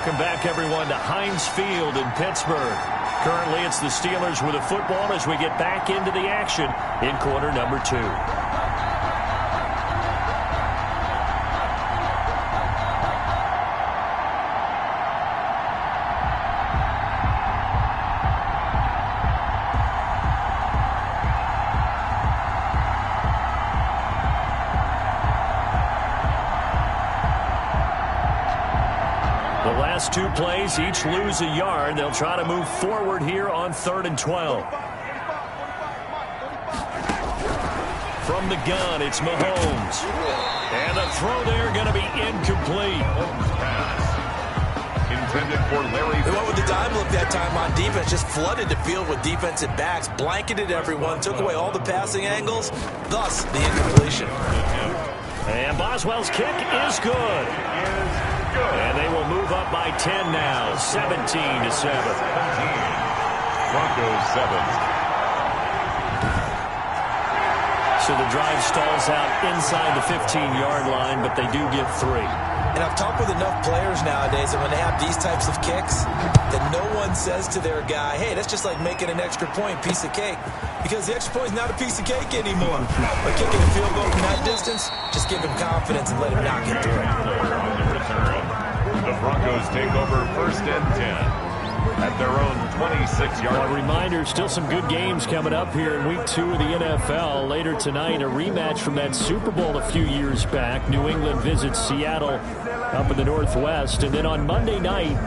Welcome back, everyone, to Heinz Field in Pittsburgh. Currently, it's the Steelers with a football as we get back into the action in quarter number 2. The last 2 plays, each lose a yard. They'll try to move forward here on 3rd and 12. From the gun, it's Mahomes. And the throw there going to be incomplete. Intended for Larry. They went with the dime look that time on defense. Just flooded the field with defensive backs. Blanketed everyone. Took away all the passing angles. Thus, the incompletion. And Boswell's kick is good. And they will move up by 10 now, 17-7. Broncos 7. So the drive stalls out inside the 15-yard line, but they do get 3. And I've talked with enough players nowadays that when they have these types of kicks, that no one says to their guy, hey, that's just like making an extra point, piece of cake. Because the extra point is not a piece of cake anymore. But kicking a field goal from that distance, just give him confidence and let him knock it through. The Broncos take over 1st and 10 at their own 26-yard line. A reminder, still some good games coming up here in Week 2 of the NFL. Later tonight, a rematch from that Super Bowl a few years back. New England visits Seattle up in the Northwest. And then on Monday night,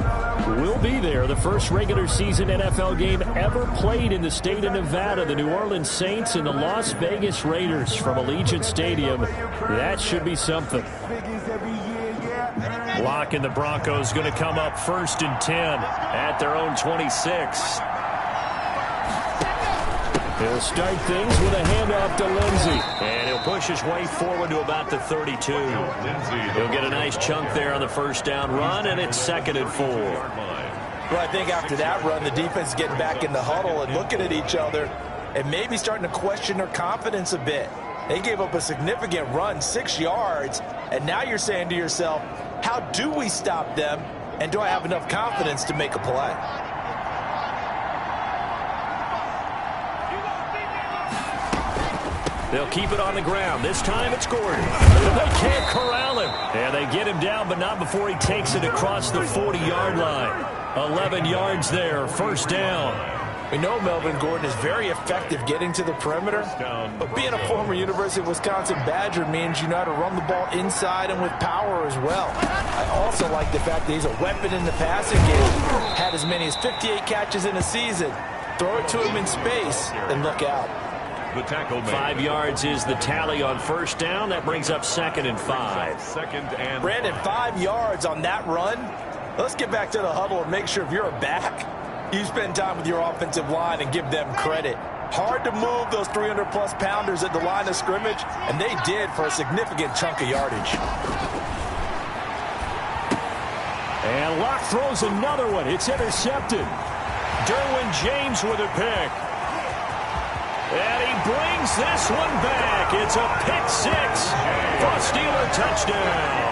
we'll be there. The first regular season NFL game ever played in the state of Nevada. The New Orleans Saints and the Las Vegas Raiders from Allegiant Stadium. That should be something. Block and the Broncos going to come up 1st and 10 at their own 26. He'll start things with a handoff to Lindsey. And he'll push his way forward to about the 32. He'll get a nice chunk there on the 1st down run, and it's 2nd and 4. Well, I think after that run, the defense is getting back in the huddle and looking at each other and maybe starting to question their confidence a bit. They gave up a significant run, 6 yards, and now you're saying to yourself, how do we stop them, and do I have enough confidence to make a play? They'll keep it on the ground. This time it's Gordon. They can't corral him. And they get him down, but not before he takes it across the 40-yard line. 11 yards there, 1st down. We know Melvin Gordon is very effective getting to the perimeter, but being a former University of Wisconsin Badger means you know how to run the ball inside and with power as well. I also like the fact that he's a weapon in the passing game. Had as many as 58 catches in a season. Throw it to him in space and look out. The tackle made. 5 yards is the tally on 1st down. That brings up 2nd and 5. 2nd and Brandon, 5 yards on that run. Let's get back to the huddle and make sure if you're a back, you spend time with your offensive line and give them credit. Hard to move those 300-plus pounders at the line of scrimmage, and they did for a significant chunk of yardage. And Locke throws another one. It's intercepted. Derwin James with a pick. And he brings this one back. It's a pick 6 for a Steeler touchdown.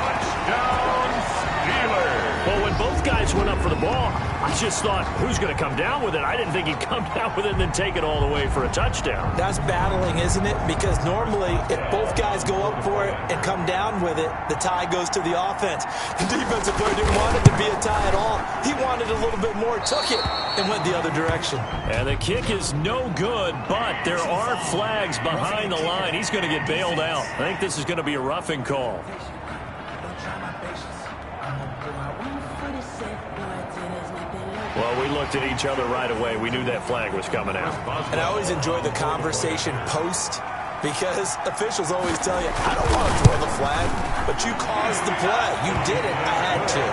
touchdown Steelers. Well, when both guys went up for the ball, I just thought, who's going to come down with it? I didn't think he'd come down with it and then take it all the way for a touchdown. That's battling, isn't it? Because normally, if both guys go up for it and come down with it, the tie goes to the offense. The defensive player didn't want it to be a tie at all. He wanted a little bit more, took it, and went the other direction. And the kick is no good, but there are flags behind the line. He's going to get bailed out. I think this is going to be a roughing call. Well, we looked at each other right away. We knew that flag was coming out. And I always enjoy the conversation post, because officials always tell you, I don't want to throw the flag, but you caused the play. You did it. I had to.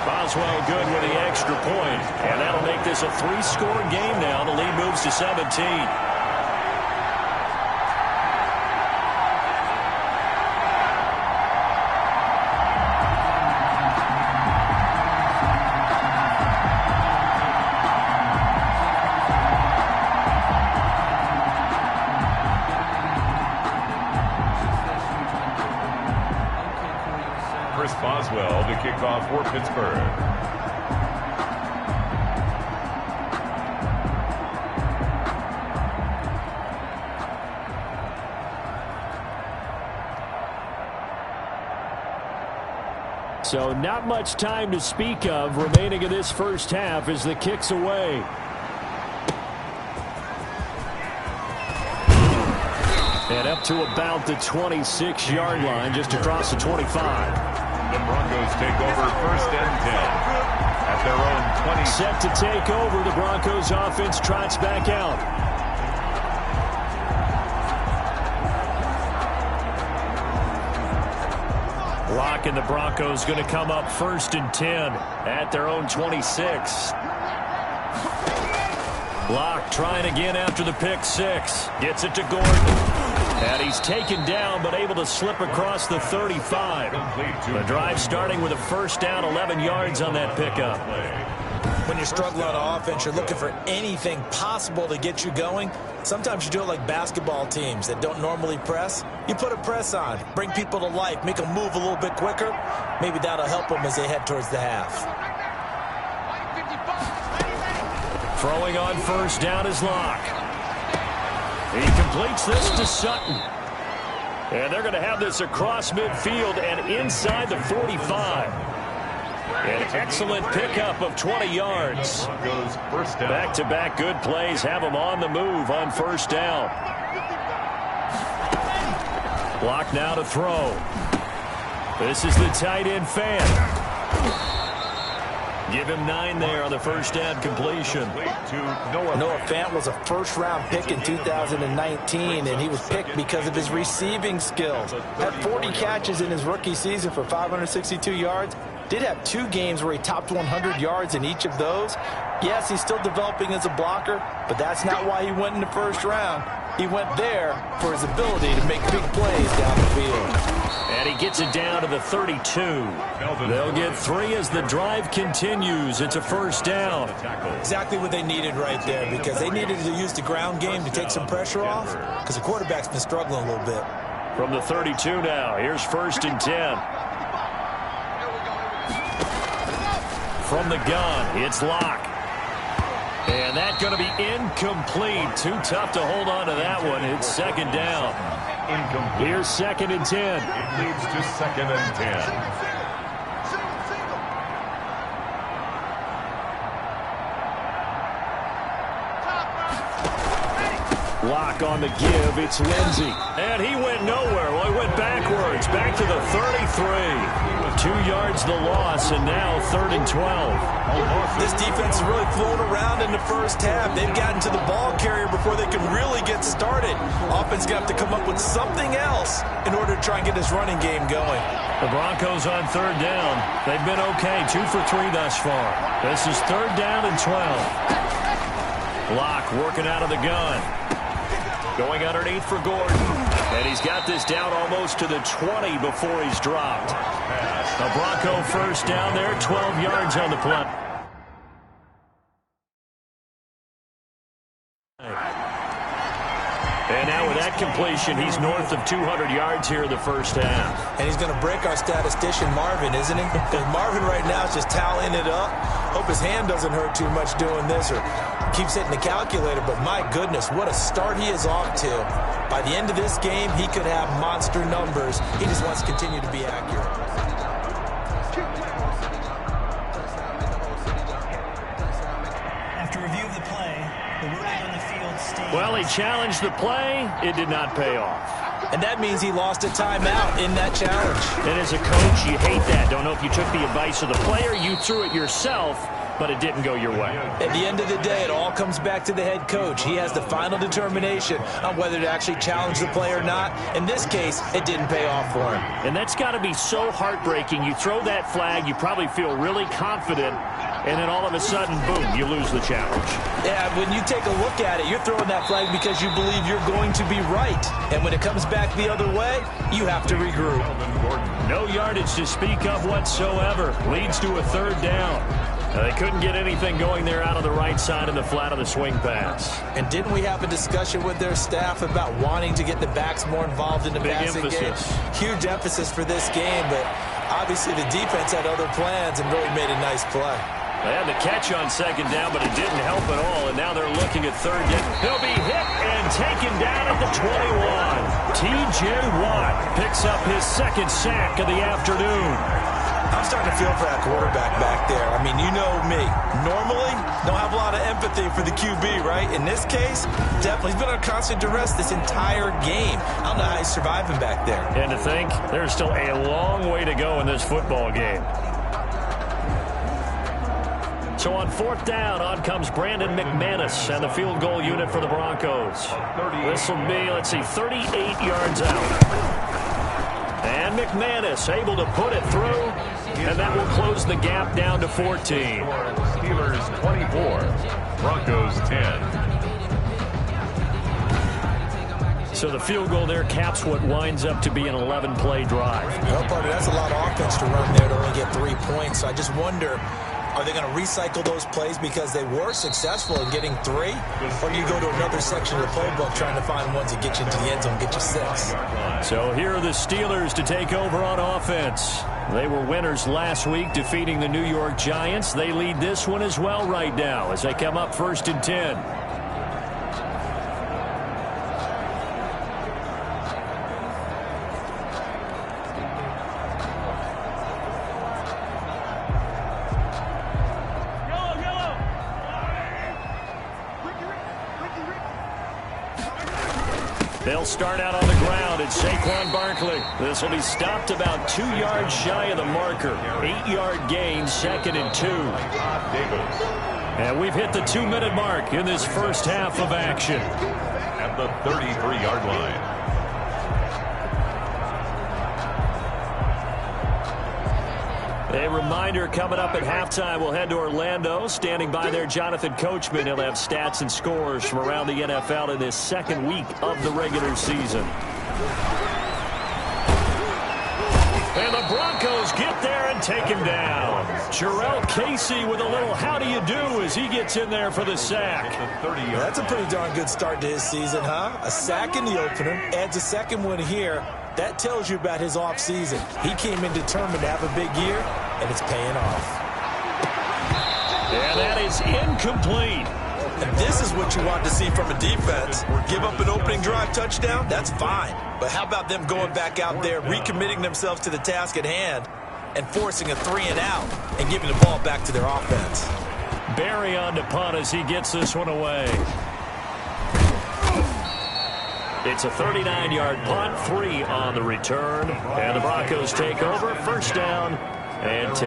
Boswell good with the extra point, and that'll make this a 3-score game now. The lead moves to 17. Boswell to kick off for Pittsburgh. So not much time to speak of remaining in this first half as the kick's away. And up to about the 26-yard line, just across the 25. The Broncos take over 1st and 10 at their own 20. Set to take over, the Broncos offense trots back out. Locke and the Broncos going to come up 1st and 10 at their own 26. Locke trying again after the pick six. Gets it to Gordon. And he's taken down but able to slip across the 35. The drive starting with a 1st down, 11 yards on that pickup. When you're struggling on offense, you're looking for anything possible to get you going. Sometimes you do it like basketball teams that don't normally press. You put a press on, bring people to life, make them move a little bit quicker. Maybe that'll help them as they head towards the half. Throwing on 1st down is Locke. He completes this to Sutton. And they're going to have this across midfield and inside the 45. An excellent pickup of 20 yards. Back-to-back good plays have them on the move on 1st down. Locke now to throw. This is the tight end fan. Give him 9 there on the 1st down completion. Noah Fant was a 1st-round pick in 2019, and he was picked because of his receiving skills. Had 40 catches in his rookie season for 562 yards. Did have 2 games where he topped 100 yards in each of those. Yes, he's still developing as a blocker, but that's not why he went in the 1st round. He went there for his ability to make big plays down the field. And he gets it down to the 32. They'll get 3 as the drive continues. It's a 1st down. Exactly what they needed right there, because they needed to use the ground game to take some pressure off, because the quarterback's been struggling a little bit. From the 32 now, here's 1st and 10. From the gun, it's Locke. And that's going to be incomplete. Too tough to hold on to that one. It's 2nd down. Incomplete. Here's 2nd and 10. It leads to 2nd and 10. Locke on the give. It's Lindsey. And he went nowhere. Well, he went backwards. Back to the 33. 2 yards the loss, and now 3rd and 12. This defense is really flown around in the 1st half. They've gotten to the ball carrier before they can really get started. Offense got to come up with something else in order to try and get this running game going. The Broncos on 3rd down. They've been okay, 2 for 3 thus far. This is 3rd down and 12. Locke working out of the gun. Going underneath for Gordon. And he's got this down almost to the 20 before he's dropped. A Bronco 1st down there, 12 yards on the play. And now with that completion, he's north of 200 yards here in the 1st half. And he's going to break our statistician Marvin, isn't he? Because Marvin right now is just tallying it up. Hope his hand doesn't hurt too much doing this or keeps hitting the calculator. But my goodness, what a start he is off to. By the end of this game, he could have monster numbers. He just wants to continue to be accurate. After review of the play, the ruling on the field stands. Well, he challenged the play. It did not pay off. And that means he lost a timeout in that challenge. And as a coach, you hate that. Don't know if you took the advice of the player. You threw it yourself, but it didn't go your way. At the end of the day, it all comes back to the head coach. He has the final determination on whether to actually challenge the play or not. In this case, it didn't pay off for him. And that's got to be so heartbreaking. You throw that flag, you probably feel really confident, and then all of a sudden, boom, you lose the challenge. Yeah, when you take a look at it, you're throwing that flag because you believe you're going to be right. And when it comes back the other way, you have to regroup. No yardage to speak of whatsoever. Leads to a 3rd down. They couldn't get anything going there out of the right side of the flat of the swing pass. And didn't we have a discussion with their staff about wanting to get the backs more involved in the passing game? Huge emphasis for this game, but obviously the defense had other plans and really made a nice play. They had the catch on 2nd down, but it didn't help at all, and now they're looking at 3rd down. He'll be hit and taken down at the 21. T.J. Watt picks up his 2nd sack of the afternoon. I'm starting to feel for that quarterback back there. I mean, you know me. Normally, don't have a lot of empathy for the QB, right? In this case, definitely. He's been under constant duress this entire game. I don't know how he's surviving back there. And to think, there's still a long way to go in this football game. So on 4th down, on comes Brandon McManus and the field goal unit for the Broncos. This will be, let's see, 38 yards out. And McManus able to put it through, and that will close the gap down to 14. Steelers 24, Broncos 10. So the field goal there caps what winds up to be an 11-play drive. Well, partner, that's a lot of offense to run there to only get 3 points. So I just wonder, are they going to recycle those plays because they were successful in getting 3? Or do you go to another section of the playbook trying to find ones that get you into the end zone, get you 6? So here are the Steelers to take over on offense. They were winners last week, defeating the New York Giants. They lead this one as well right now as they come up 1st and 10. They'll start out on the ground. It's Saquon Barkley. This will be stopped about 2 yards shy of the marker. 8-yard gain, 2nd and 2. And we've hit the 2-minute mark in this first half of action. At the 33-yard line. A reminder, coming up at halftime, we'll head to Orlando. Standing by there, Jonathan Coachman. He'll have stats and scores from around the NFL in this second week of the regular season. And the Broncos get there and take him down. Jarrell Casey with a little how do you do as he gets in there for the sack. That's a pretty darn good start to his season, huh? A sack in the opener, adds a second one here. That tells you about his offseason. He came in determined to have a big year, and it's paying off. And that is incomplete. And this is what you want to see from a defense. Give up an opening drive touchdown, that's fine. But how about them going back out there, recommitting themselves to the task at hand, and forcing a 3-and-out and giving the ball back to their offense. Barry on to punt as he gets this one away. It's a 39-yard punt, 3 on the return. And the Broncos take over, 1st down and 10.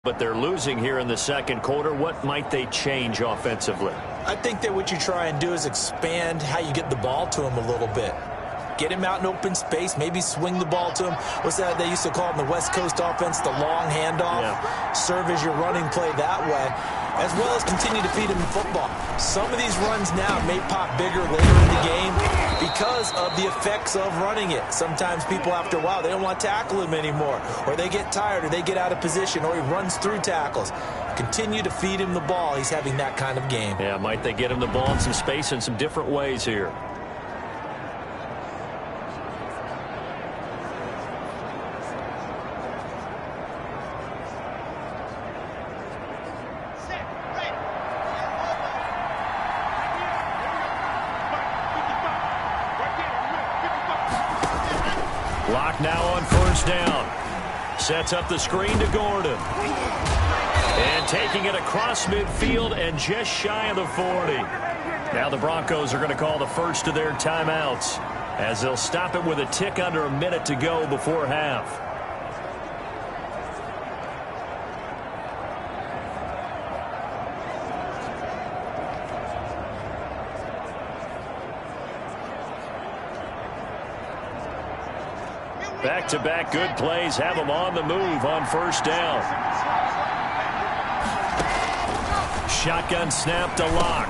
But they're losing here in the second quarter. What might they change offensively? I think that what you try and do is expand how you get the ball to him a little bit. Get him out in open space, maybe swing the ball to him. What's that they used to call it in the West Coast offense, the long handoff? Yeah. Serve as your running play that way, as well as continue to feed him the football. Some of these runs now may pop bigger later in the game because of the effects of running it. Sometimes people, after a while, they don't want to tackle him anymore, or they get tired, or they get out of position, or he runs through tackles. Continue to feed him the ball. He's having that kind of game. Yeah, might they get him the ball in some space in some different ways here. Lock now on 1st down. Sets up the screen to Gordon. And taking it across midfield and just shy of the 40. Now the Broncos are going to call the first of their timeouts as they'll stop it with a tick under a minute to go before half. Back-to-back good plays have them on the move on 1st down. Shotgun snap to Lock.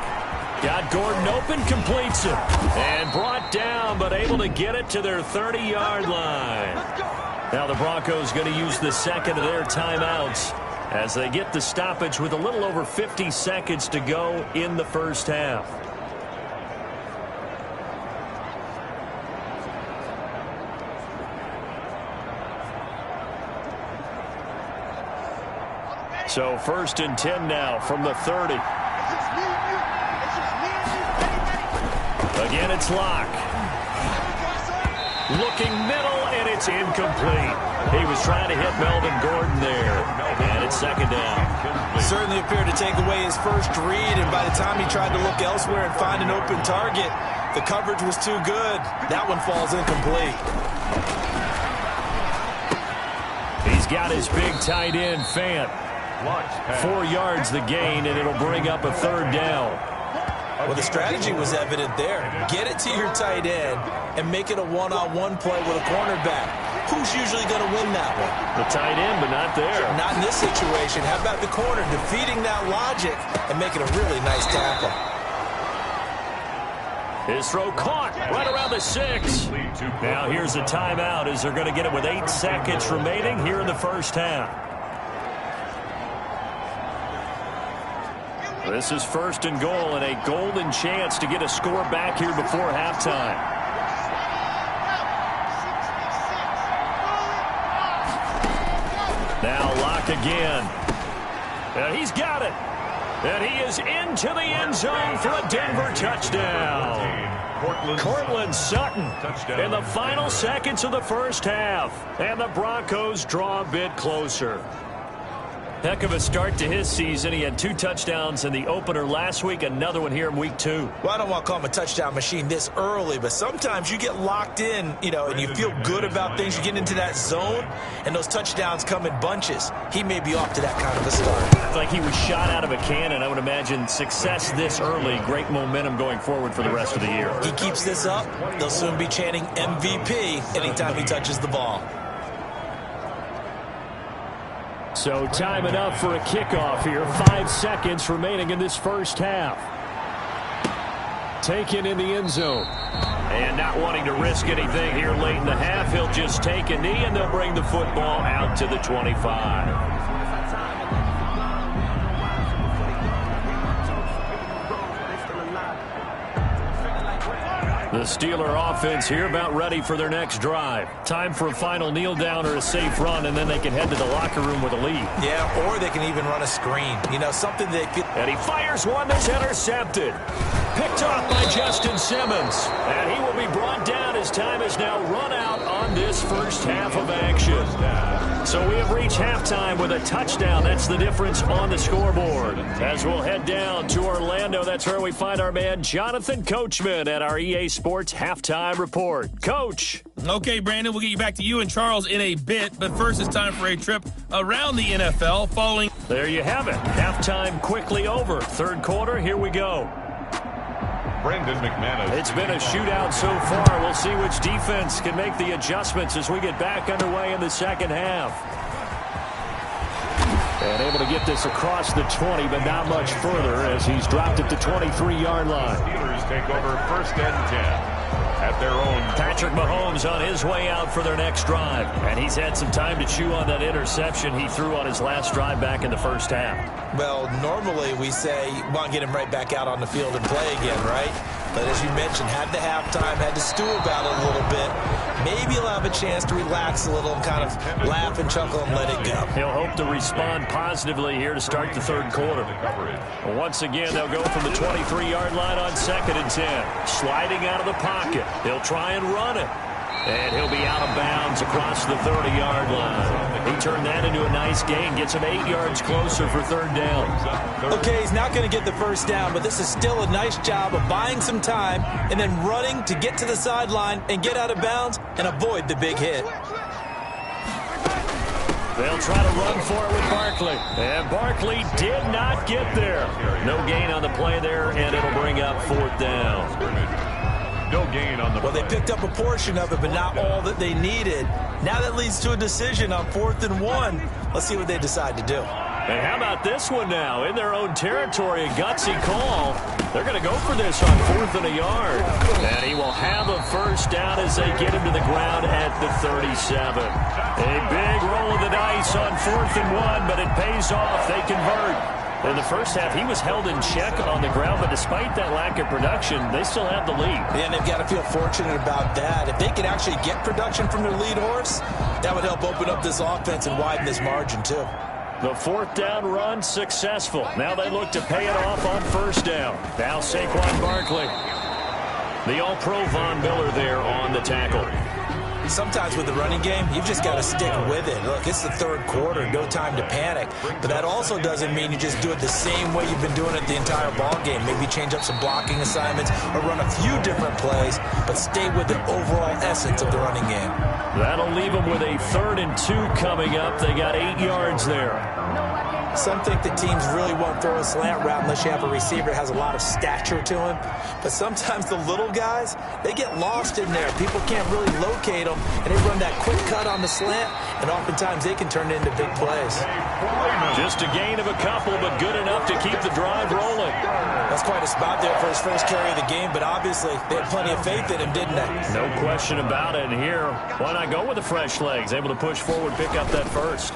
Got Gordon open, completes it. And brought down, but able to get it to their 30-yard line. Now the Broncos going to use the second of their timeouts as they get the stoppage with a little over 50 seconds to go in the first half. So 1st and 10 now from the 30. Again, it's Lock. Looking middle, and it's incomplete. He was trying to hit Melvin Gordon there, and it's second down. Certainly appeared to take away his first read, and by the time he tried to look elsewhere and find an open target, the coverage was too good. That one falls incomplete. He's got his big tight end, Fant. 4 yards the gain, and it'll bring up a third down. Well, the strategy was evident there. Get it to your tight end and make it a one-on-one play with a cornerback. Who's usually going to win that one? The tight end, but not there. Not in this situation. How about the corner defeating that logic and making a really nice tackle? His throw caught right around the 6. Now here's a timeout as they're going to get it with 8 seconds remaining here in the first half. This is first and goal and a golden chance to get a score back here before halftime. Now Locke again. And he's got it. And he is into the end zone for a Denver touchdown. Cortland Sutton in the final seconds of the first half. And the Broncos draw a bit closer. Heck of a start to his season. He had 2 touchdowns in the opener last week, another one here in week 2. Well, I don't want to call him a touchdown machine this early, but sometimes you get locked in, and you feel good about things. You get into that zone, and those touchdowns come in bunches. He may be off to that kind of a start. It's like he was shot out of a cannon. I would imagine success this early, great momentum going forward for the rest of the year. He keeps this up, they'll soon be chanting MVP anytime he touches the ball. So time enough for a kickoff here. 5 seconds remaining in this first half. Taken in the end zone. And not wanting to risk anything here late in the half, he'll just take a knee and they'll bring the football out to the 25. The Steeler offense here about ready for their next drive. Time for a final kneel down or a safe run, and then they can head to the locker room with a lead. Yeah, or they can even run a screen. Something they feel. And he fires one that's intercepted. Picked off by Justin Simmons. And he will be brought down as time is now run out on this first half of action. So we have reached halftime with a touchdown. That's the difference on the scoreboard. As we'll head down to Orlando, that's where we find our man Jonathan Coachman at our EA Sports Halftime Report. Coach. Okay, Brandon, we'll get you back to you and Charles in a bit, but first it's time for a trip around the NFL following. There you have it. Halftime quickly over. Third quarter, here we go. Brendan McManus. It's been a shootout so far. We'll see which defense can make the adjustments as we get back underway in the second half. And able to get this across the 20, but not much further as he's dropped at the 23-yard line. Steelers take over first and 10 at their own. Patrick Mahomes on his way out for their next drive. And he's had some time to chew on that interception he threw on his last drive back in the first half. Well, normally we say, want to get him right back out on the field and play again, right? But as you mentioned, had the halftime, had to stew about it a little bit. Maybe he'll have a chance to relax a little and kind of laugh and chuckle and let it go. He'll hope to respond positively here to start the third quarter. Once again, they'll go from the 23-yard line on second and 10. Sliding out of the pocket. He'll try and run it. And he'll be out of bounds across the 30-yard line. He turned that into a nice gain. Gets him 8 yards closer for third down. Okay, he's not going to get the first down, but this is still a nice job of buying some time and then running to get to the sideline and get out of bounds and avoid the big hit. They'll try to run for it with Barkley. And Barkley did not get there. No gain on the play there, and it'll bring up fourth down. No gain on the play. Well, they picked up a portion of it, but not all that they needed. Now that leads to a decision on 4th and 1. Let's see what they decide to do. And how about this one now? In their own territory, a gutsy call. They're going to go for this on 4th and a yard. And he will have a first down as they get him to the ground at the 37. A big roll of the dice on 4th and 1, but it pays off. They convert. In the first half, he was held in check on the ground, but despite that lack of production, they still have the lead. And they've got to feel fortunate about that. If they could actually get production from their lead horse, that would help open up this offense and widen this margin, too. The fourth down run successful. Now they look to pay it off on first down. Now Saquon Barkley. The All-Pro Von Miller there on the tackle. Sometimes with the running game, you've just got to stick with it. Look, it's the third quarter, no time to panic. But that also doesn't mean you just do it the same way you've been doing it the entire ball game. Maybe change up some blocking assignments or run a few different plays, but stay with the overall essence of the running game. That'll leave them with a 3rd and 2 coming up. They got 8 yards there. Some think the teams really won't throw a slant route unless you have a receiver that has a lot of stature to him. But sometimes the little guys, they get lost in there. People can't really locate them, and they run that quick cut on the slant, and oftentimes they can turn it into big plays. Just a gain of a couple, but good enough to keep the drive rolling. That's quite a spot there for his first carry of the game, but obviously they had plenty of faith in him, didn't they? No question about it. And here, why not go with the fresh legs? Able to push forward, pick up that first.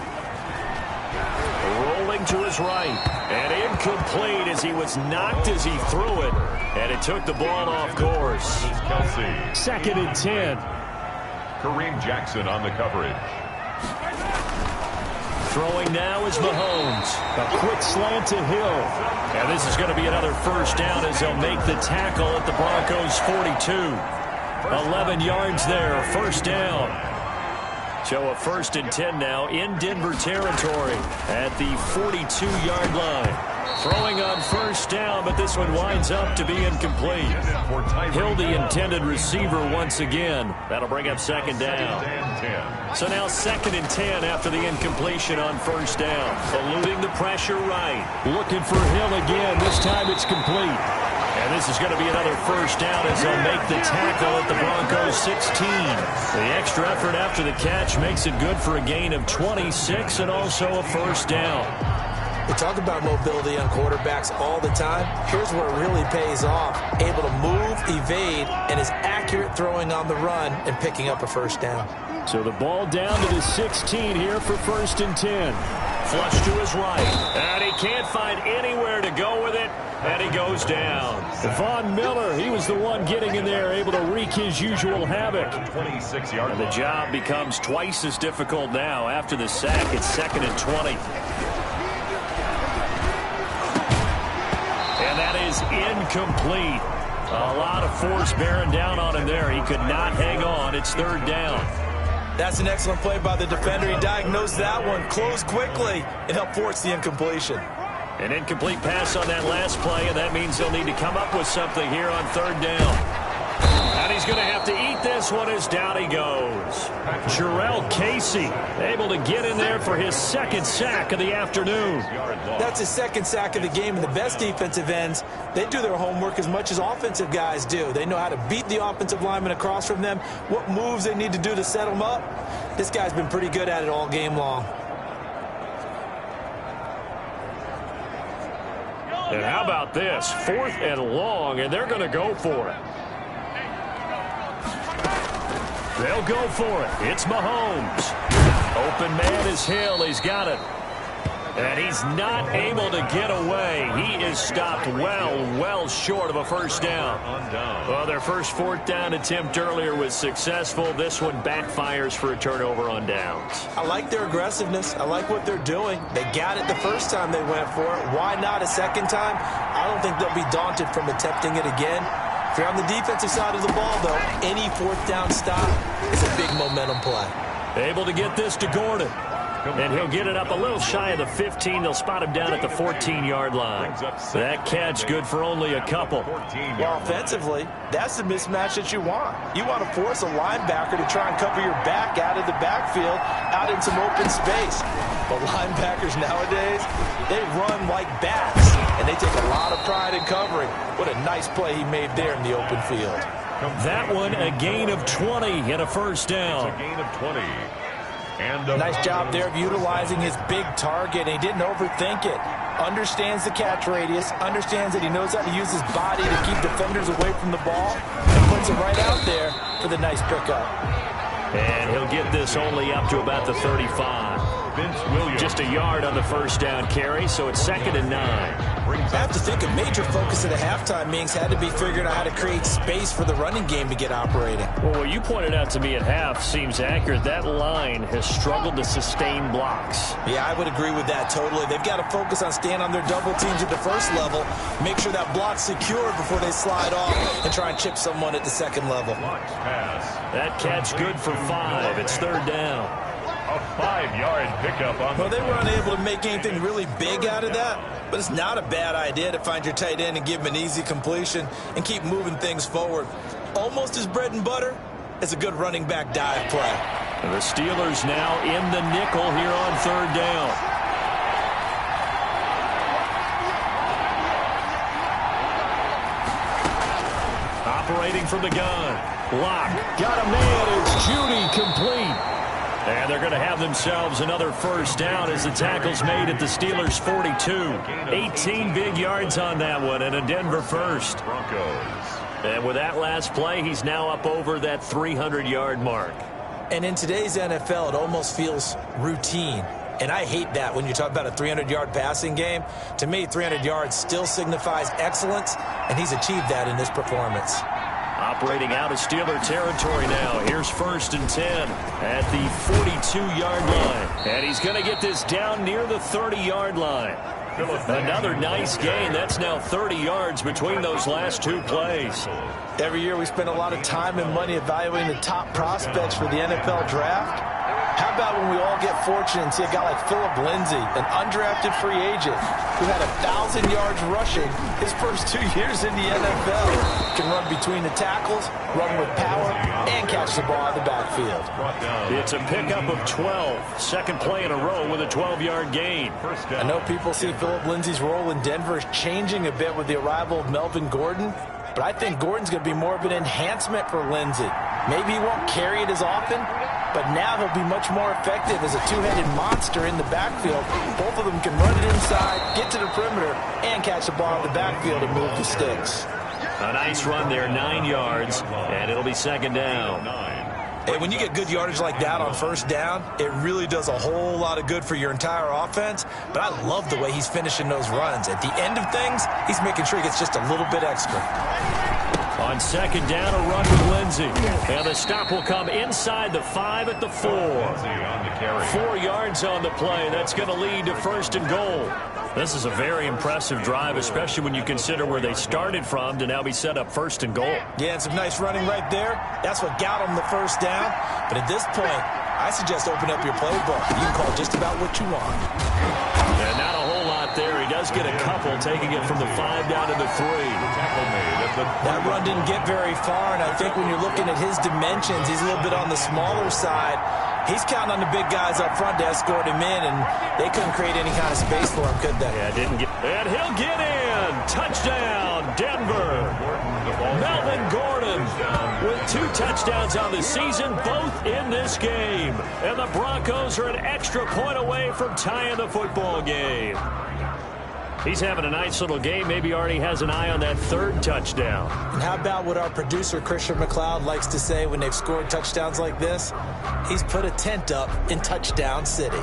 Rolling to his right, and incomplete as he was knocked as he threw it, and it took the ball off course. Kelsey. 2nd and 10. Kareem Jackson on the coverage. Throwing now is Mahomes. A quick slant to Hill. And this is going to be another first down as they'll make the tackle at the Broncos' 42. 11 yards there, first down. So a 1st and 10 now in Denver territory at the 42-yard line. Throwing on first down, but this one winds up to be incomplete. Hill, the intended receiver once again. That'll bring up 2nd down. So now 2nd and 10 after the incompletion on first down. Eluding the pressure right. Looking for Hill again. This time it's complete. And this is going to be another first down as they'll make the tackle at the Broncos' 16. The extra effort after the catch makes it good for a gain of 26 and also a first down. We talk about mobility on quarterbacks all the time. Here's where it really pays off. Able to move, evade, and is accurate throwing on the run and picking up a first down. So the ball down to the 16 here for 1st and 10. Flush to his right. And he can't find anywhere to go with it. And he goes down. Von Miller, he was the one getting in there, able to wreak his usual havoc. 26-yard. And the job becomes twice as difficult now. After the sack, it's 2nd and 20. And that is incomplete. A lot of force bearing down on him there. He could not hang on. It's 3rd down. That's an excellent play by the defender. He diagnosed that one, closed quickly, and helped force the incompletion. An incomplete pass on that last play, and that means they'll need to come up with something here on 3rd down. And he's going to have to eat this one as down he goes. Jarrell Casey able to get in there for his 2nd sack of the afternoon. That's his 2nd sack of the game, and the best defensive ends, they do their homework as much as offensive guys do. They know how to beat the offensive lineman across from them, what moves they need to do to set them up. This guy's been pretty good at it all game long. And how about this? 4th and long, and they're going to go for it. They'll go for it. It's Mahomes. Open man is Hill. He's got it. And he's not able to get away. He is stopped well short of a first down. Well, their first 4th down attempt earlier was successful. This one backfires for a turnover on downs. I like their aggressiveness. I like what they're doing. They got it the first time they went for it. Why not a second time? I don't think they'll be daunted from attempting it again. If you're on the defensive side of the ball, though, any 4th down stop is a big momentum play. Able to get this to Gordon. And he'll get it up a little shy of the 15. They'll spot him down at the 14-yard line. That catch good for only a couple. Well, offensively, that's the mismatch that you want. You want to force a linebacker to try and cover your back out of the backfield, out in some open space. But linebackers nowadays, they run like bats, and they take a lot of pride in covering. What a nice play he made there in the open field. That one, a gain of 20 and a first down. It's a gain of 20. Nice job there of utilizing his big target. He didn't overthink it. Understands the catch radius. Understands that he knows how to use his body to keep defenders away from the ball. And puts it right out there for the nice pickup. And he'll get this only up to about the 35. Just a yard on the first down carry, so it's 2nd and 9. I have to think a major focus of the halftime meetings had to be figuring out how to create space for the running game to get operating. Well, what you pointed out to me at half seems accurate. That line has struggled to sustain blocks. Yeah, I would agree with that totally. They've got to focus on staying on their double teams at the first level, make sure that block's secured before they slide off and try and chip someone at the second level. That catch good for 5. It's third down. A 5-yard pickup on Well, they were unable to make anything really big out of that, but it's not a bad idea to find your tight end and give him an easy completion and keep moving things forward. Almost as bread and butter as a good running back dive play. And the Steelers now in the nickel here on third down. Operating from the gun. Lock. Got a man. It's Judy complete. And they're going to have themselves another first down as the tackle's made at the Steelers' 42. 18 big yards on that one and a Denver first. And with that last play, he's now up over that 300-yard mark. And in today's NFL, it almost feels routine. And I hate that when you talk about a 300-yard passing game. To me, 300 yards still signifies excellence, and he's achieved that in this performance. Operating out of Steeler territory now. Here's 1st and 10 at the 42-yard line. And he's going to get this down near the 30-yard line. Another nice gain. That's now 30 yards between those last two plays. Every year we spend a lot of time and money evaluating the top prospects for the NFL draft. How about when we all get fortunate and see a guy like Philip Lindsay, an undrafted free agent who had 1,000 yards rushing his first 2 years in the NFL. Can run between the tackles, run with power, and catch the ball out of the backfield. It's a pickup of 12. Second play in a row with a 12-yard gain. I know people see Philip Lindsay's role in Denver is changing a bit with the arrival of Melvin Gordon, but I think Gordon's going to be more of an enhancement for Lindsay. Maybe he won't carry it as often, but now he'll be much more effective as a two-headed monster in the backfield. Both of them can run it inside, get to the perimeter, and catch the ball in the backfield and move the sticks. A nice run there, 9 yards, and it'll be second down. And when you get good yardage like that on first down, it really does a whole lot of good for your entire offense. But I love the way he's finishing those runs. At the end of things, he's making sure he gets just a little bit extra. On second down, a run with Lindsay. And the stop will come inside the 5 at the 4. 4 yards on the play. That's going to lead to 1st and goal. This is a very impressive drive, especially when you consider where they started from to now be set up 1st and goal. Yeah, and some nice running right there. That's what got them the first down. But at this point, I suggest open up your playbook. You can call just about what you want. And not a whole lot there. He does get a couple, taking it from the 5 down to the 3. That run didn't get very far, and I think when you're looking at his dimensions, he's a little bit on the smaller side. He's counting on the big guys up front to escort him in, and they couldn't create any kind of space for him, could they? Yeah, didn't get. And he'll get in. Touchdown, Denver. Melvin Gordon with 2 touchdowns on the season, both in this game. And the Broncos are an extra point away from tying the football game. He's having a nice little game. Maybe already has an eye on that 3rd touchdown. And how about what our producer, Christian McLeod, likes to say when they've scored touchdowns like this? He's put a tent up in Touchdown City.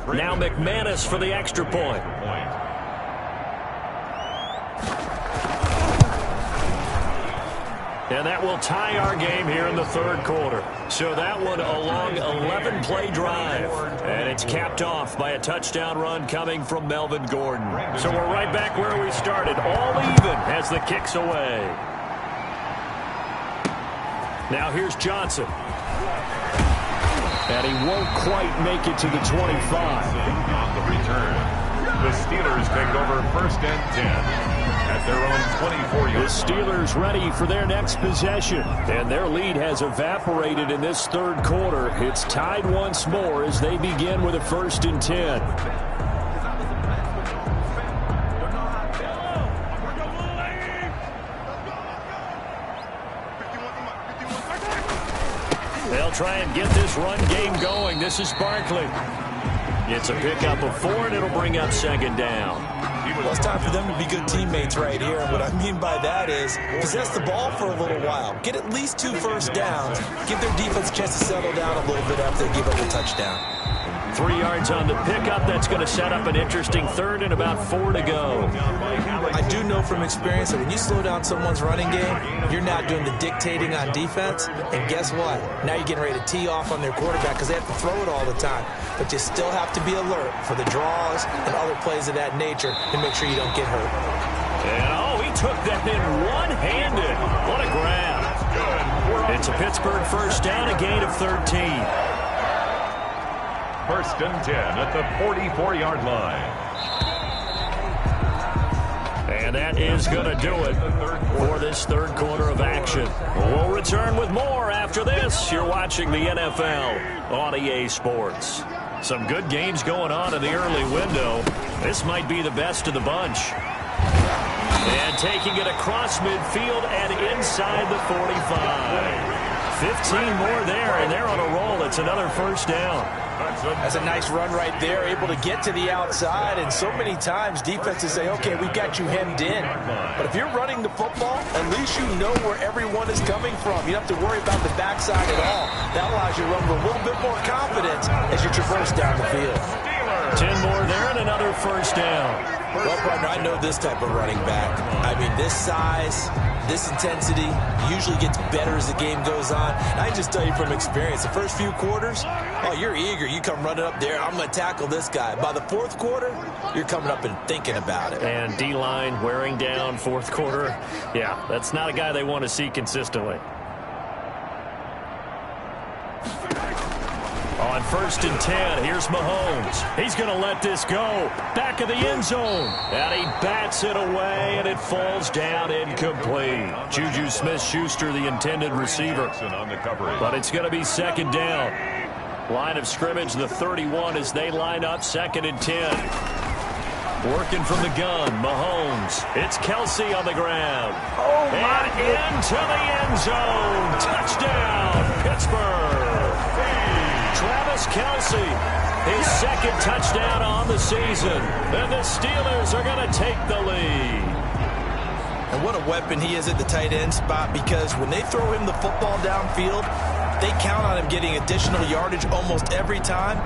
Now McManus for the extra point. And that will tie our game here in the 3rd quarter. So that one a long 11-play drive. And it's capped off by a touchdown run coming from Melvin Gordon. So we're right back where we started, all even as the kick's away. Now here's Johnson. And he won't quite make it to the 25. On the return, the Steelers take over 1st and 10. At their own 24-yard. The Steelers ready for their next possession. And their lead has evaporated in this 3rd quarter. It's tied once more as they begin with a 1st and 10. They'll try and get this run game going. This is Barkley. It's a pickup of 4, and it'll bring up 2nd down. Well, it's time for them to be good teammates right here. And what I mean by that is possess the ball for a little while. Get at least 2 first downs. Give their defense a chance to settle down a little bit after they give up a touchdown. 3 yards on the pickup. That's going to set up an interesting third and about 4 to go. I do know from experience that when you slow down someone's running game, you're not doing the dictating on defense. And guess what? Now you're getting ready to tee off on their quarterback because they have to throw it all the time. But you still have to be alert for the draws and other plays of that nature and make sure you don't get hurt. And, he took that in one-handed. What a grab. It's a Pittsburgh first down, a gain of 13. First and 10 at the 44-yard line. And that is going to do it for this third quarter of action. We'll return with more after this. You're watching the NFL on EA Sports. Some good games going on in the early window. This might be the best of the bunch. And taking it across midfield and inside the 45. 15 more there, and they're on a roll. It's another first down. That's a nice run right there, able to get to the outside. And so many times defenses say, okay, we've got you hemmed in. But if you're running the football, at least you know where everyone is coming from. You don't have to worry about the backside at all. That allows you to run with a little bit more confidence as you traverse down the field. 10 more there and another first down. Well, partner, I know this type of running back. I mean, this size, this intensity usually gets better as the game goes on. And I just tell you from experience, the first few quarters, you're eager. You come running up there, I'm going to tackle this guy. By the fourth quarter, you're coming up and thinking about it. And D-line wearing down fourth quarter. Yeah, that's not a guy they want to see consistently. On first and 10, here's Mahomes. He's going to let this go. Back of the end zone. And he bats it away, and it falls down incomplete. Juju Smith-Schuster, the intended receiver. But it's going to be second down. Line of scrimmage, the 31 as they line up second and 10. Working from the gun, Mahomes. It's Kelsey on the ground. And into the end zone. Touchdown, Pittsburgh. Travis Kelsey, his second touchdown on the season. And the Steelers are going to take the lead. And what a weapon he is at the tight end spot, because when they throw him the football downfield, they count on him getting additional yardage almost every time.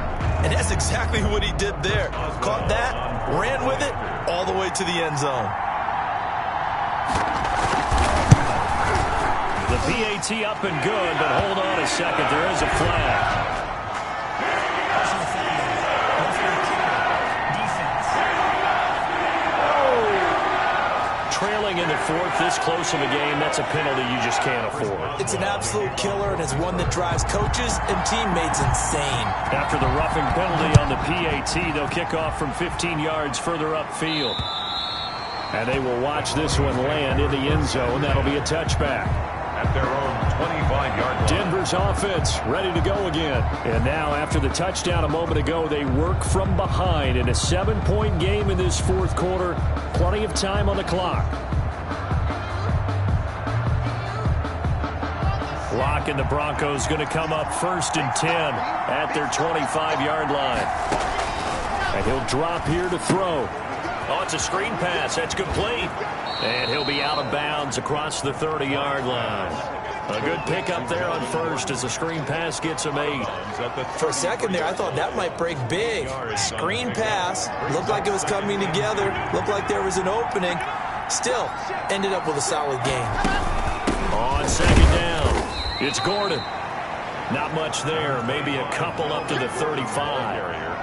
And that's exactly what he did there. Caught that, ran with it, all the way to the end zone. The PAT up and good, but hold on a second. There is a flag. Trailing in the fourth, this close of a game, that's a penalty you just can't afford. It's an absolute killer, and it's one that drives coaches and teammates insane. After the roughing penalty on the PAT, they'll kick off from 15 yards further upfield. And they will watch this one land in the end zone. That'll be a touchback. At their own 25-yard line. Denver's offense ready to go again. And now, after the touchdown a moment ago, they work from behind in a 7-point game in this fourth quarter. Plenty of time on the clock. Locke and the Broncos going to come up first and 10 at their 25-yard line. And he'll drop here to throw. Oh, it's a screen pass. That's complete. And he'll be out of bounds across the 30-yard line. A good pickup there on first as the screen pass gets him 8. For a second there, I thought that might break big. Screen pass. Looked like it was coming together. Looked like there was an opening. Still, ended up with a solid game. On second down, it's Gordon. Not much there. Maybe a couple up to the 35.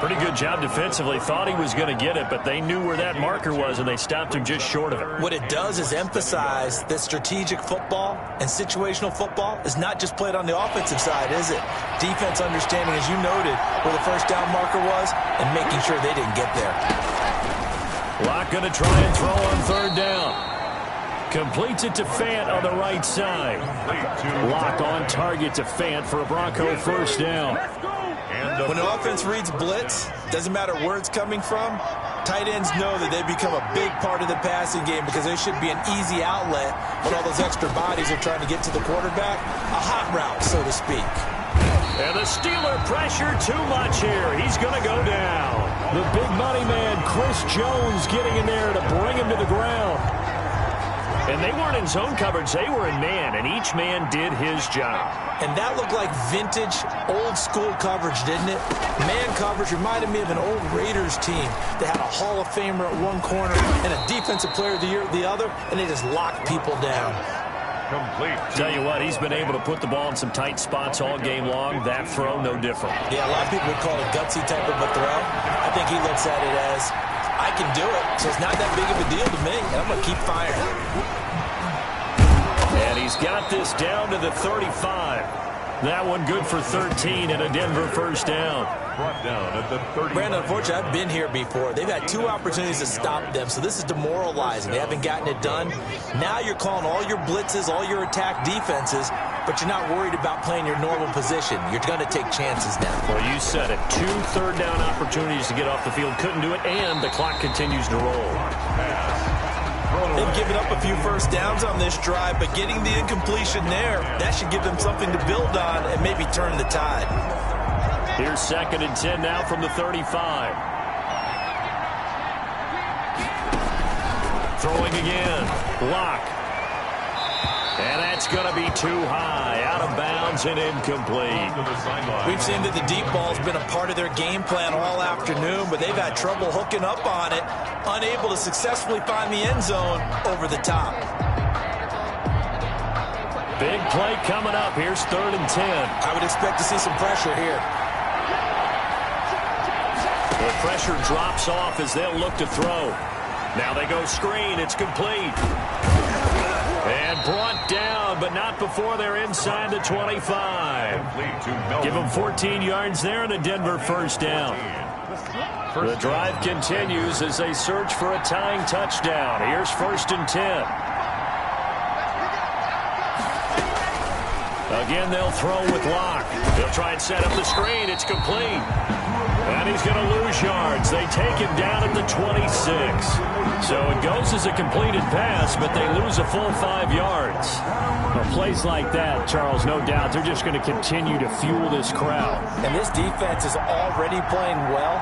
Pretty good job defensively. Thought he was going to get it, but they knew where that marker was, and they stopped him just short of it. What it does is emphasize that strategic football and situational football is not just played on the offensive side, is it? Defense understanding, as you noted, where the first down marker was and making sure they didn't get there. Locke going to try and throw on third down. Completes it to Fant on the right side. Locke on target to Fant for a Bronco first down. When an offense reads blitz, doesn't matter where it's coming from, tight ends know that they become a big part of the passing game because there should be an easy outlet when all those extra bodies are trying to get to the quarterback. A hot route, so to speak. And the Steeler pressure too much here. He's going to go down. The big money man, Chris Jones, getting in there to bring him to the ground. And they weren't in zone coverage. They were in man, and each man did his job. And that looked like vintage, old-school coverage, didn't it? Man coverage reminded me of an old Raiders team that had a Hall of Famer at one corner and a Defensive Player of the Year at the other, and they just locked people down. Complete. Tell you what, he's been able to put the ball in some tight spots all game long. That throw, no different. Yeah, a lot of people would call it a gutsy type of a throw. I think he looks at it as, I can do it, so it's not that big of a deal to me, and I'm going to keep firing. And he's got this down to the 35. That one good for 13 and a Denver first down. Brought down at the 30. Brandon, unfortunately, I've been here before. They've had 2 opportunities to stop them, so this is demoralizing. They haven't gotten it done. Now you're calling all your blitzes, all your attack defenses, but you're not worried about playing your normal position. You're going to take chances now. Well, you said it. 2 third-down opportunities to get off the field. Couldn't do it, and the clock continues to roll. They've given up a few first downs on this drive, but getting the incompletion there, that should give them something to build on and maybe turn the tide. Here's 2nd and 10 now from the 35. Throwing again. Lock. And that's going to be too high. Out of bounds and incomplete. We've seen that the deep ball's been a part of their game plan all afternoon, but they've had trouble hooking up on it, unable to successfully find the end zone over the top. Big play coming up. Here's 3rd and 10. I would expect to see some pressure here. The pressure drops off as they'll look to throw. Now they go screen. It's complete. And brought down, but not before they're inside the 25. Give them 14 yards there and a Denver first down. The drive continues as they search for a tying touchdown. Here's 1st and 10. Again, they'll throw with Locke. They'll try and set up the screen. It's complete. And he's going to lose yards. They take him down at the 26. So it goes as a completed pass, but they lose a full 5 yards. Well, plays like that, Charles, no doubt, they're just going to continue to fuel this crowd. And this defense is already playing well,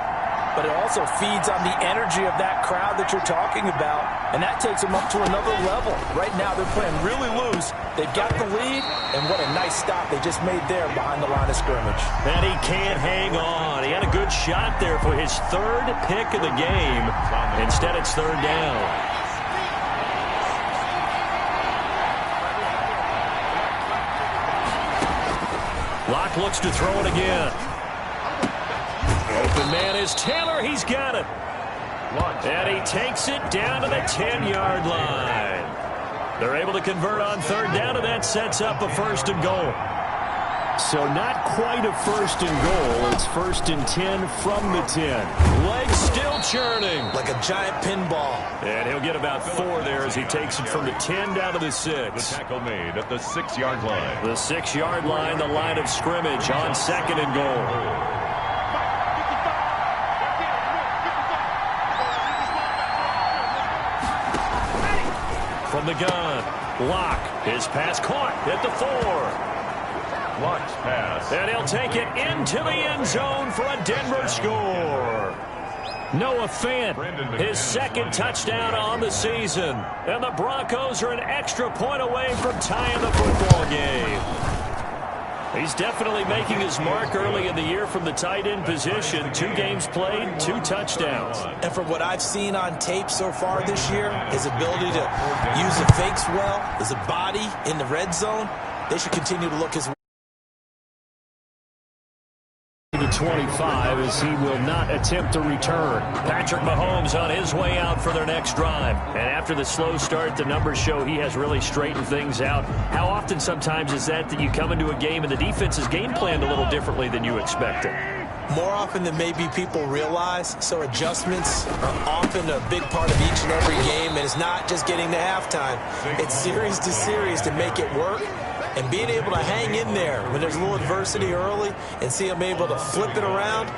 but it also feeds on the energy of that crowd that you're talking about, and that takes them up to another level. Right now, they're playing really loose. They've got the lead, and what a nice stop they just made there behind the line of scrimmage. And he can't hang on. He had a good shot there for his 3rd pick of the game. Instead, it's 3rd down. Locke looks to throw it again. Open man is Taylor. He's got it. And he takes it down to the 10-yard line. They're able to convert on 3rd down, and that sets up a 1st and goal. So not quite a 1st and goal. It's 1st and 10 from the 10. Legs still churning. Like a giant pinball. And he'll get about 4 there as he takes it from the 10 down to the 6. The tackle made at the 6-yard line. The 6-yard line, the line of scrimmage on 2nd and goal. From the gun, Locke. His pass caught at the 4. Locke's pass. And he'll take it into the end zone for a Denver score. Noah Fant, his 2nd touchdown on the season. And the Broncos are an extra point away from tying the football game. He's definitely making his mark early in the year from the tight end position. 2 games played, 2 touchdowns. And from what I've seen on tape so far this year, his ability to use the fakes well, his body in the red zone, they should continue to look his way. The 25 as he will not attempt to return. Patrick Mahomes on his way out for their next drive. And after the slow start, the numbers show he has really straightened things out. How often sometimes is that you come into a game and the defense is game planned a little differently than you expected? More often than maybe people realize, so adjustments are often a big part of each and every game, and it's not just getting to halftime. It's series to series to make it work. And being able to hang in there when there's a little adversity early and see them able to flip it around,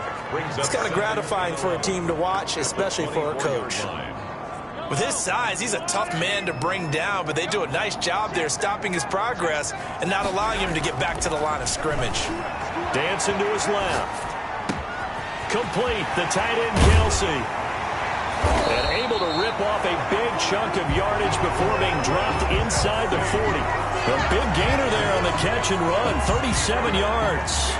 it's kind of gratifying for a team to watch, especially for a coach. With his size, he's a tough man to bring down, but they do a nice job there stopping his progress and not allowing him to get back to the line of scrimmage. Dancing to his left. Complete. The tight end, Kelsey. And able to rip off a big chunk of yardage before being dropped inside the 40. A big gainer there on the catch and run. 37 yards.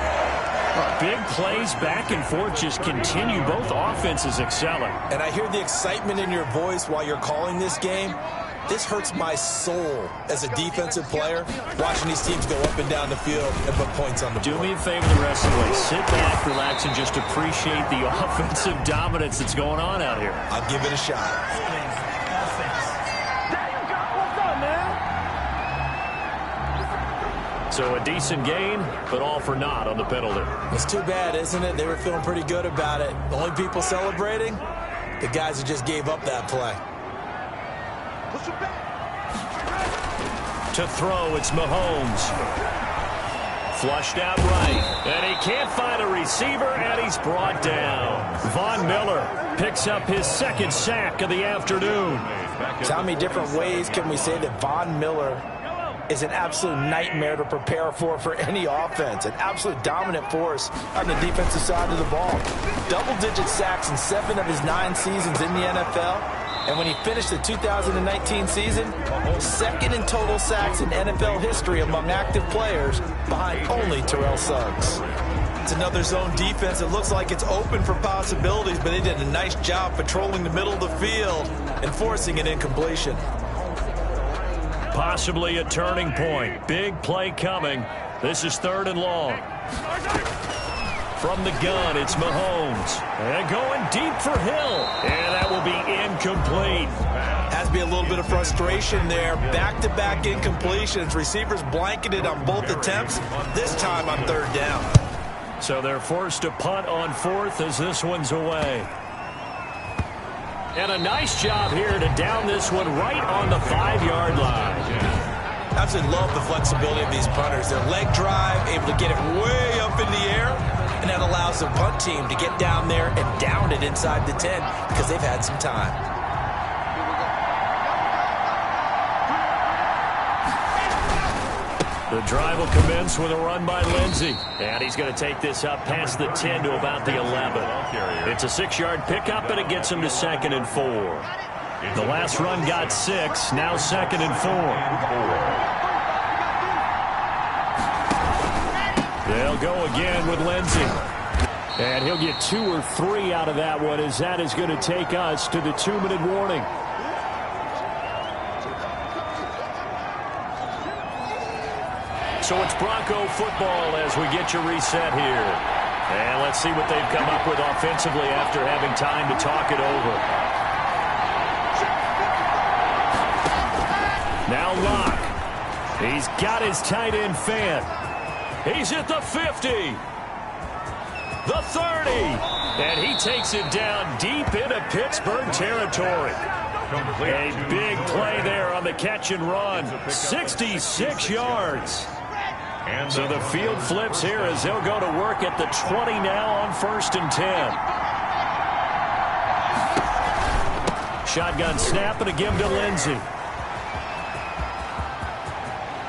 Big plays back and forth just continue. Both offenses excelling. And I hear the excitement in your voice while you're calling this game. This hurts my soul as a defensive player, watching these teams go up and down the field and put points on the board. Do me a favor the rest of the way. Sit back, relax, and just appreciate the offensive dominance that's going on out here. I'll give it a shot. So a decent gain, but all for naught on the penalty. It's too bad, isn't it? They were feeling pretty good about it. The only people celebrating, the guys who just gave up that play. To throw, it's Mahomes. Flushed out right. And he can't find a receiver, and he's brought down. Von Miller picks up his second sack of the afternoon. So how many different ways can we say that Von Miller is an absolute nightmare to prepare for any offense? An absolute dominant force on the defensive side of the ball. Double-digit sacks in 7 of his 9 seasons in the NFL. And when he finished the 2019 season, second in total sacks in NFL history among active players, behind only Terrell Suggs. It's another zone defense. It looks like it's open for possibilities, but they did a nice job patrolling the middle of the field and forcing an incompletion. Possibly a turning point. Big play coming. This is 3rd and long. From the gun, it's Mahomes. And going deep for Hill. And that will be incomplete. Has to be a little bit of frustration there. Back-to-back incompletions. Receivers blanketed on both attempts, this time on 3rd down. So they're forced to punt on 4th as this one's away. And a nice job here to down this one right on the 5-yard line. Absolutely love the flexibility of these punters. Their leg drive, able to get it way up in the air, and that allows the punt team to get down there and down it inside the 10 because they've had some time. The drive will commence with a run by Lindsey. And he's going to take this up past the 10 to about the 11. It's a 6-yard pickup, and it gets him to 2nd and 4. The last run got 6, now 2nd and 4. They'll go again with Lindsey. And he'll get 2 or 3 out of that one, as that is going to take us to the 2-minute warning. So it's Bronco football as we get you reset here. And let's see what they've come up with offensively after having time to talk it over. Now Locke. He's got his tight end Fant. He's at the 50. The 30. And he takes it down deep into Pittsburgh territory. A big play there on the catch and run. 66 yards. So the field flips here as they'll go to work at the 20 now on 1st and 10. Shotgun snap and a give to Lindsey.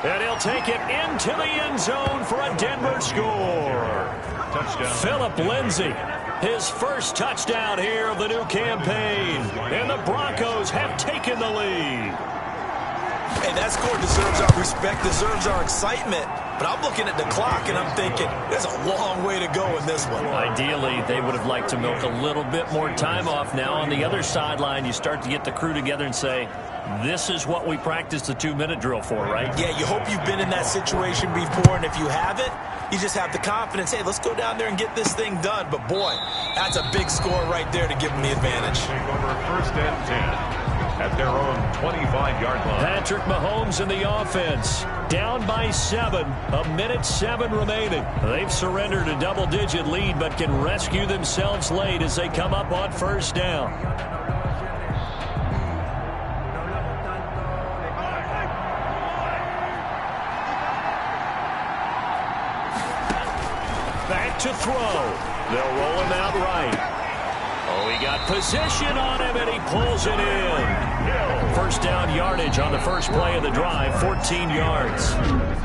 And he'll take it into the end zone for a Denver score. Touchdown. Philip Lindsey, his first touchdown here of the new campaign. And the Broncos have taken the lead. Hey, that score deserves our respect, deserves our excitement. But I'm looking at the clock, and I'm thinking, there's a long way to go in this one. Ideally, they would have liked to milk a little bit more time off now. On the other sideline, you start to get the crew together and say, this is what we practiced the 2-minute drill for, right? Yeah, you hope you've been in that situation before, and if you haven't, you just have the confidence, hey, let's go down there and get this thing done. But, boy, that's a big score right there to give them the advantage. Take over 1st and 10. At their own 25-yard line. Patrick Mahomes in the offense. Down by 7. 1:07 remaining. They've surrendered a double-digit lead, but can rescue themselves late as they come up on 1st down. Back to throw. They'll roll him out right. Oh, he got position on him, and he pulls it in. first down yardage on the first play of the drive, 14 yards.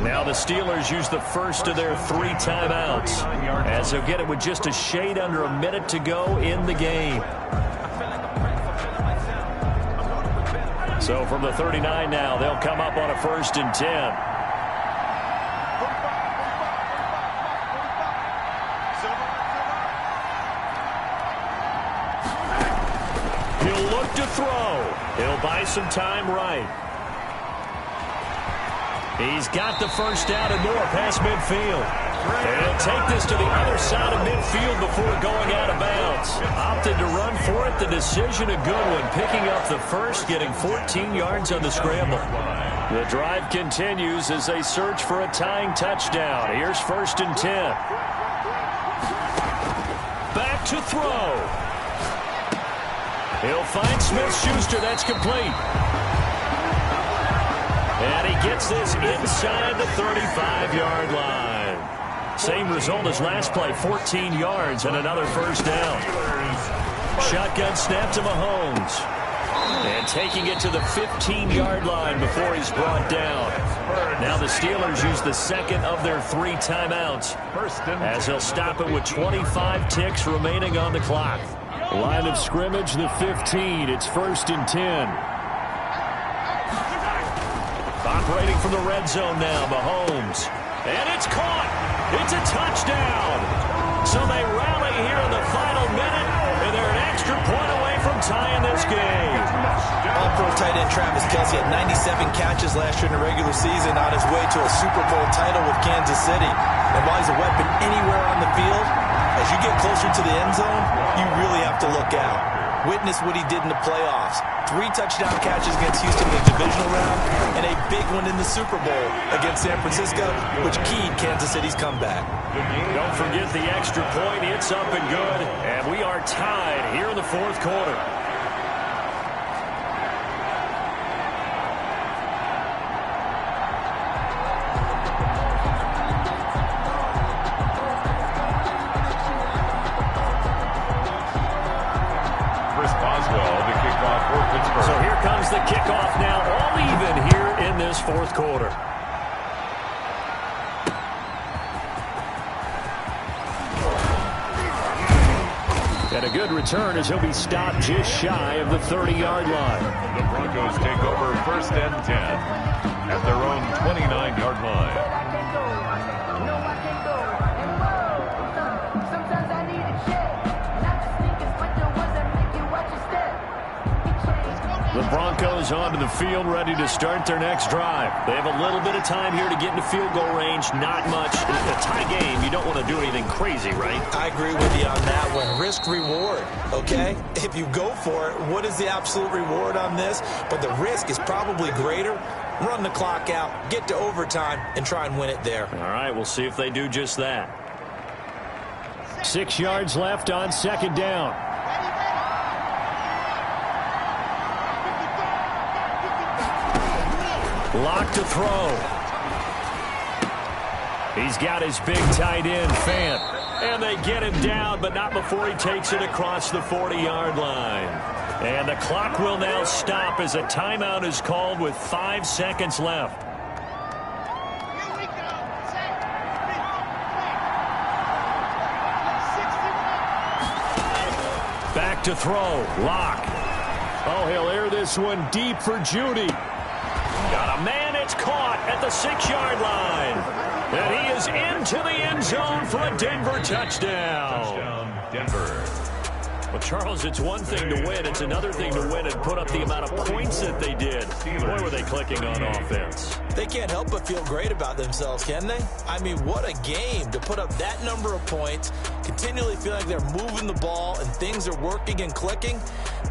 Now the Steelers use the first of their 3 timeouts, as they'll get it with just a shade under a minute to go in the game. So from the 39 now, they'll come up on a 1st and 10. To throw. He'll buy some time right. He's got the first down and more past midfield. And he'll take this to the other side of midfield before going out of bounds. Opted to run for it. The decision a good one. Picking up the first, getting 14 yards on the scramble. The drive continues as they search for a tying touchdown. Here's 1st and 10. Back to throw. He'll find Smith-Schuster. That's complete. And he gets this inside the 35-yard line. Same result as last play, 14 yards and another first down. Shotgun snap to Mahomes. And taking it to the 15-yard line before he's brought down. Now the Steelers use the second of their 3 timeouts, as they'll stop it with 25 ticks remaining on the clock. Line of scrimmage, the 15. It's 1st and 10. Operating from the red zone now, Mahomes. And it's caught. It's a touchdown. So they rally here in the final minute, and they're an extra point away from tying this game. All-pro tight end Travis Kelce had 97 catches last year in the regular season, on his way to a Super Bowl title with Kansas City. And while he's a weapon anywhere on the field, as you get closer to the end zone, you really have to look out. Witness what he did in the playoffs. 3 touchdown catches against Houston in the divisional round, and a big one in the Super Bowl against San Francisco, which keyed Kansas City's comeback. Don't forget the extra point. It's up and good, and we are tied here in the 4th quarter. So here comes the kickoff now, all even here in this 4th quarter. And a good return as he'll be stopped just shy of the 30-yard line. The Broncos take over 1st and 10 at their own 29-yard line. The Broncos onto the field, ready to start their next drive. They have a little bit of time here to get into field goal range. Not much. In a tie game, you don't want to do anything crazy, right? I agree with you on that one. Risk-reward, okay? If you go for it, what is the absolute reward on this? But the risk is probably greater. Run the clock out, get to overtime, and try and win it there. All right, we'll see if they do just that. 6 yards left on 2nd down. Lock to throw. He's got his big tight end, Fant. And they get him down, but not before he takes it across the 40-yard line. And the clock will now stop as a timeout is called with 5 seconds left. Back to throw. Lock. Oh, he'll air this one deep for Judy. Got a man, it's caught at the 6-yard line. And he is into the end zone for a Denver touchdown. Touchdown, Denver. Well, Charles, it's one thing to win. It's another thing to win and put up the amount of points that they did. Boy, were they clicking on offense. They can't help but feel great about themselves, can they? I mean, what a game to put up that number of points, continually feel like they're moving the ball and things are working and clicking.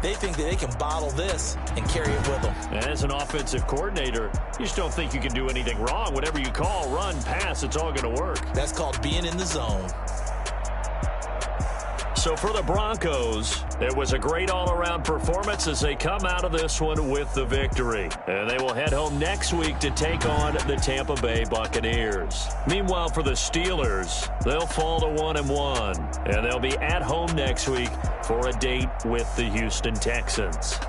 They think that they can bottle this and carry it with them. And as an offensive coordinator, you just don't think you can do anything wrong. Whatever you call, run, pass, it's all going to work. That's called being in the zone. So for the Broncos, it was a great all-around performance as they come out of this one with the victory. And they will head home next week to take on the Tampa Bay Buccaneers. Meanwhile, for the Steelers, they'll fall to 1-1. And they'll be at home next week for a date with the Houston Texans.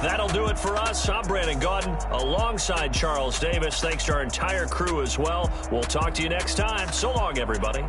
That'll do it for us. I'm Brandon Gaudin alongside Charles Davis. Thanks to our entire crew as well. We'll talk to you next time. So long, everybody.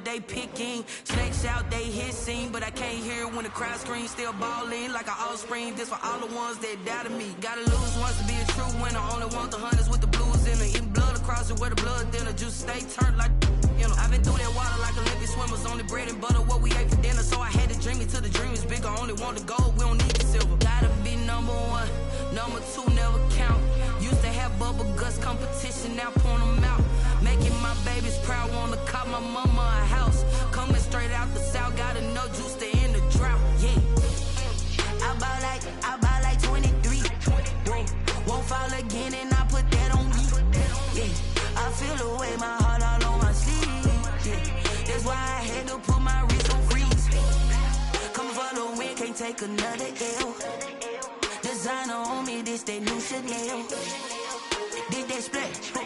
They picking snakes out, they hissing, but I can't hear when the crowd screams. Still balling like an offspring. This for all the ones that doubted me. Gotta lose once to be a true winner. Only want the hunters with the blues in it. Eating blood across it where the blood thinner. Juice stay turned like you know. I've been through that water like Olympic swimmers. Only bread and butter what we ate for dinner. So I had to dream it till the dream is bigger. Only want the gold, we don't need the silver. Gotta be number one, number two never count. Used to have bubble guts competition, now point them out. Making my babies proud, wanna cop my mama a house. Coming straight out the south, gotta know juice to end the drought. Yeah, I buy like 23. Won't fall again, and I put that on me. Yeah, I feel the way, my heart all on my sleeve. Yeah, that's why I had to put my wrist on freeze. Coming for the win, can't take another L. Designer on me, this that new Chanel. Did that split?